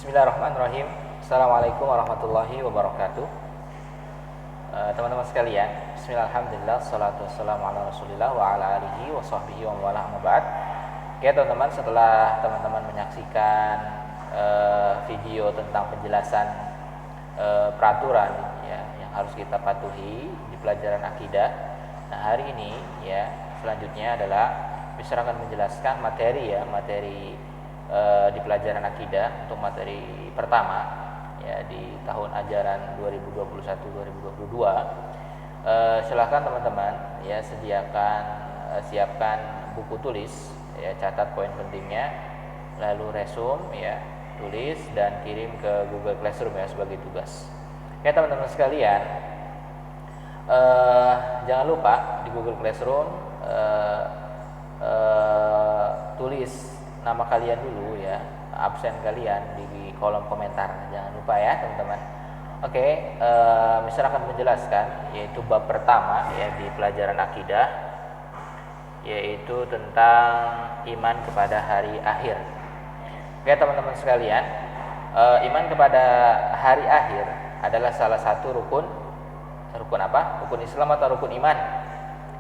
Bismillahirrahmanirrahim. Assalamualaikum warahmatullahi wabarakatuh. Teman-teman sekalian, bismillahirrahmanirrahim. Salatu wassalamu ala rasulillah wa ala alihi wa sahbihi wa wala amma ba'd. Oke teman-teman, setelah teman-teman menyaksikan video tentang penjelasan peraturan ya, yang harus kita patuhi di pelajaran akidah. Nah hari ini ya selanjutnya adalah bisa akan menjelaskan materi di pelajaran akidah untuk materi pertama ya di tahun ajaran 2021-2022. Silakan teman-teman ya siapkan buku tulis ya, catat poin pentingnya, lalu resume ya, tulis dan kirim ke Google Classroom ya sebagai tugas. Oke teman-teman sekalian, jangan lupa di Google Classroom tulis nama kalian dulu ya, absen kalian di kolom komentar, jangan lupa ya teman-teman. Oke, Mister akan menjelaskan yaitu bab pertama ya di pelajaran akidah, yaitu tentang iman kepada hari akhir. Oke teman-teman sekalian, iman kepada hari akhir adalah salah satu rukun apa? Rukun Islam atau rukun iman?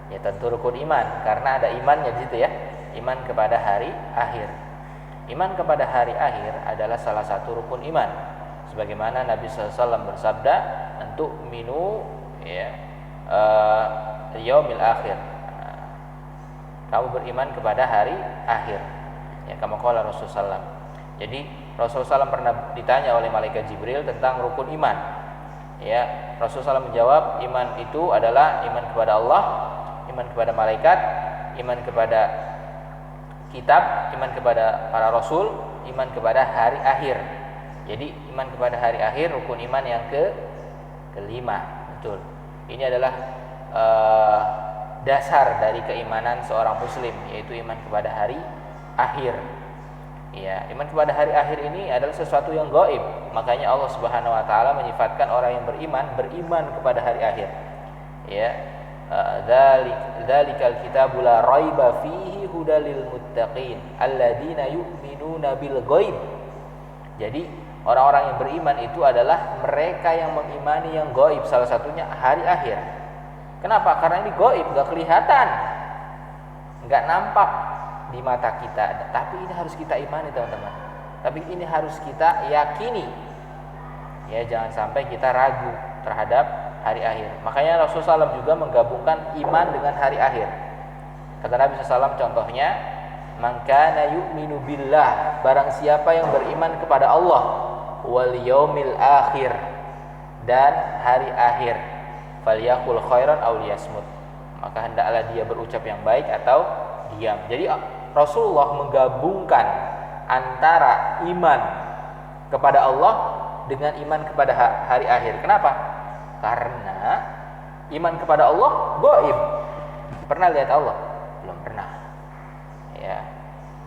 Ya tentu rukun iman, karena ada imannya di situ ya. Iman kepada hari akhir. Iman kepada hari akhir adalah salah satu rukun iman. Sebagaimana Nabi SAW bersabda, "Untuk minu ya yaumil akhir." Kamu beriman kepada hari akhir. Ya, kama qala Rasulullah SAW. Jadi Rasulullah SAW pernah ditanya oleh malaikat Jibril tentang rukun iman. Ya, Rasulullah SAW menjawab, iman itu adalah iman kepada Allah, iman kepada malaikat, iman kepada kitab, iman kepada para rasul, iman kepada hari akhir. Jadi iman kepada hari akhir rukun iman yang kelima. Betul. Ini adalah dasar dari keimanan seorang muslim, yaitu iman kepada hari akhir. Ya, iman kepada hari akhir ini adalah sesuatu yang gaib. Makanya Allah Subhanahu wa taala menyifatkan orang yang beriman kepada hari akhir. Ya. Dzalikal kitabu la raiba fihi hudalil muttaqin alladzina yu'minuna bil ghaib. Jadi orang-orang yang beriman itu adalah mereka yang mengimani yang gaib, salah satunya hari akhir. Kenapa? Karena ini gaib, enggak kelihatan, enggak nampak di mata kita, tapi ini harus kita imani teman-teman. Tapi ini harus kita yakini. Ya, jangan sampai kita ragu terhadap hari akhir. Makanya Rasulullah SAW juga menggabungkan iman dengan hari akhir. Kata Nabi SAW contohnya, "Man kana yu'minu billah," barang siapa yang beriman kepada Allah, wal yaumil akhir, dan hari akhir, falyaqul khairan aw liyasmut, maka hendaklah dia berucap yang baik atau diam. Jadi Rasulullah menggabungkan antara iman kepada Allah dengan iman kepada hari akhir. Kenapa? Karena iman kepada Allah gaib. Pernah lihat Allah? Belum pernah. Ya,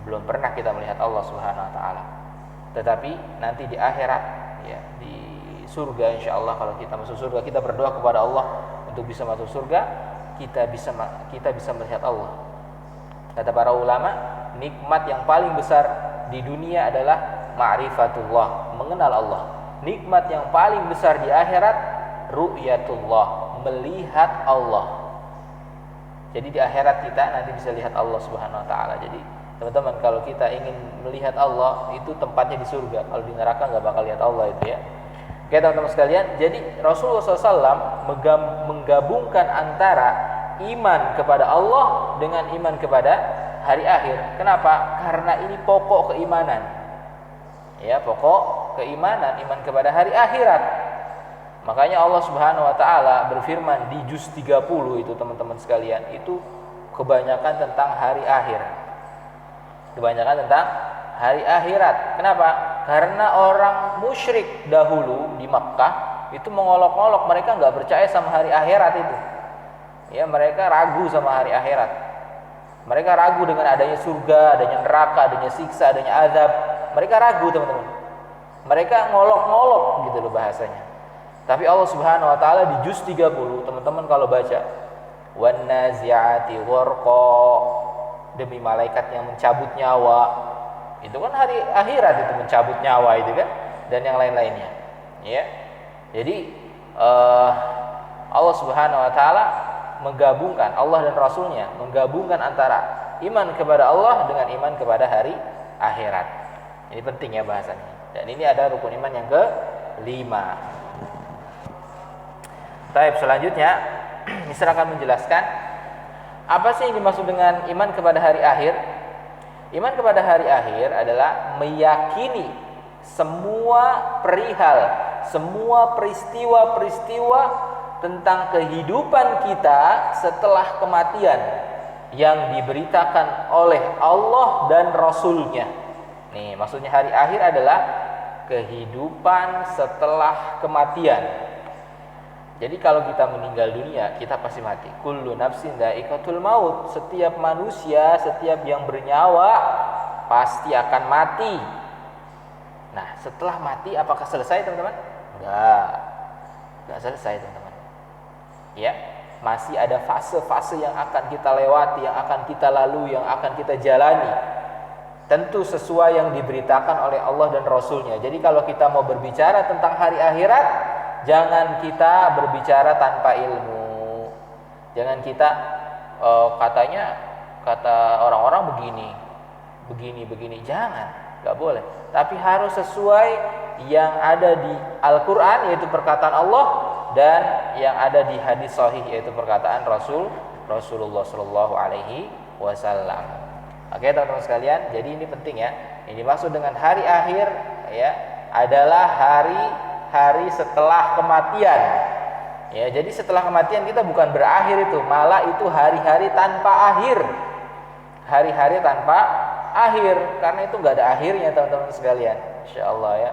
belum pernah kita melihat Allah Subhanahu wa taala. Tetapi nanti di akhirat ya, di surga insyaallah kalau kita masuk surga, kita berdoa kepada Allah untuk bisa masuk surga, kita bisa melihat Allah. Kata para ulama, nikmat yang paling besar di dunia adalah ma'rifatullah, mengenal Allah. Nikmat yang paling besar di akhirat ru'yatullah, melihat Allah. Jadi di akhirat kita nanti bisa lihat Allah Subhanahu wa taala. Jadi teman-teman, kalau kita ingin melihat Allah, itu tempatnya di surga. Kalau di neraka enggak bakal lihat Allah itu ya. Oke teman-teman sekalian, jadi Rasulullah SAW menggabungkan antara iman kepada Allah dengan iman kepada hari akhir. Kenapa? Karena ini pokok keimanan. Ya, pokok keimanan, iman kepada hari akhirat. Makanya Allah Subhanahu wa taala berfirman di juz 30 itu teman-teman sekalian, itu kebanyakan tentang hari akhir. Kebanyakan tentang hari akhirat. Kenapa? Karena orang musyrik dahulu di Makkah itu mengolok-olok, mereka enggak percaya sama hari akhirat itu. Ya, mereka ragu sama hari akhirat. Mereka ragu dengan adanya surga, adanya neraka, adanya siksa, adanya azab. Mereka ragu teman-teman. Mereka ngolok-ngolok gitu loh bahasanya. Tapi Allah Subhanahu wa taala di juz 30, teman-teman kalau baca, wan nazi'ati gharqa, demi malaikat yang mencabut nyawa. Itu kan hari akhirat, itu mencabut nyawa itu kan. dan yang lain-lainnya. Ya. Jadi Allah Subhanahu wa taala menggabungkan, Allah dan Rasulnya menggabungkan antara iman kepada Allah dengan iman kepada hari akhirat. Ini penting ya bahasannya. Dan ini ada rukun iman yang ke-5. Baik, selanjutnya Misra akan menjelaskan apa sih yang dimaksud dengan iman kepada hari akhir. Iman kepada hari akhir adalah meyakini semua perihal, semua peristiwa-peristiwa tentang kehidupan kita setelah kematian yang diberitakan oleh Allah dan Rasul-Nya. Nih, maksudnya hari akhir adalah kehidupan setelah kematian. Jadi kalau kita meninggal dunia, kita pasti mati. Kullu nafsin dha'iqatul maut. Setiap manusia, setiap yang bernyawa pasti akan mati. Nah, setelah mati apakah selesai, teman-teman? Enggak selesai, teman-teman. Ya, masih ada fase-fase yang akan kita lewati, yang akan kita lalui, yang akan kita jalani. Tentu sesuai yang diberitakan oleh Allah dan Rasul-Nya. Jadi kalau kita mau berbicara tentang hari akhirat, jangan kita berbicara tanpa ilmu. Jangan kita kata orang-orang begini. Jangan, nggak boleh. Tapi harus sesuai yang ada di Al-Quran, yaitu perkataan Allah, dan yang ada di hadis sahih, yaitu perkataan Rasulullah Shallallahu Alaihi Wasallam. Oke, teman-teman sekalian. Jadi ini penting ya. Ini dimaksud dengan hari akhir ya adalah hari setelah kematian. Ya, jadi setelah kematian kita bukan berakhir itu, malah itu hari-hari tanpa akhir. Hari-hari tanpa akhir, karena itu enggak ada akhirnya, teman-teman sekalian. Insyaallah ya.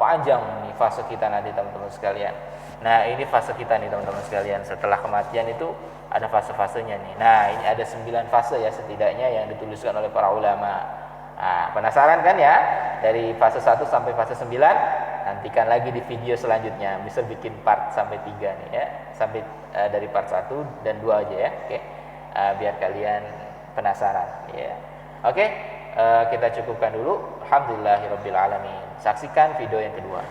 Panjang nih fase kita nanti, teman-teman sekalian. Nah, ini fase kita nih, teman-teman sekalian. Setelah kematian itu ada fase-fasenya nih. Nah, ini ada 9 fase ya setidaknya yang dituliskan oleh para ulama. Nah, penasaran kan ya? Dari fase 1 sampai fase 9, nantikan lagi di video selanjutnya. Bisa bikin part sampai 3 nih ya. Sampai dari part 1 dan 2 aja ya. Oke. Biar kalian penasaran ya. Oke, kita cukupkan dulu. Alhamdulillahirabbil alamin. Saksikan video yang kedua.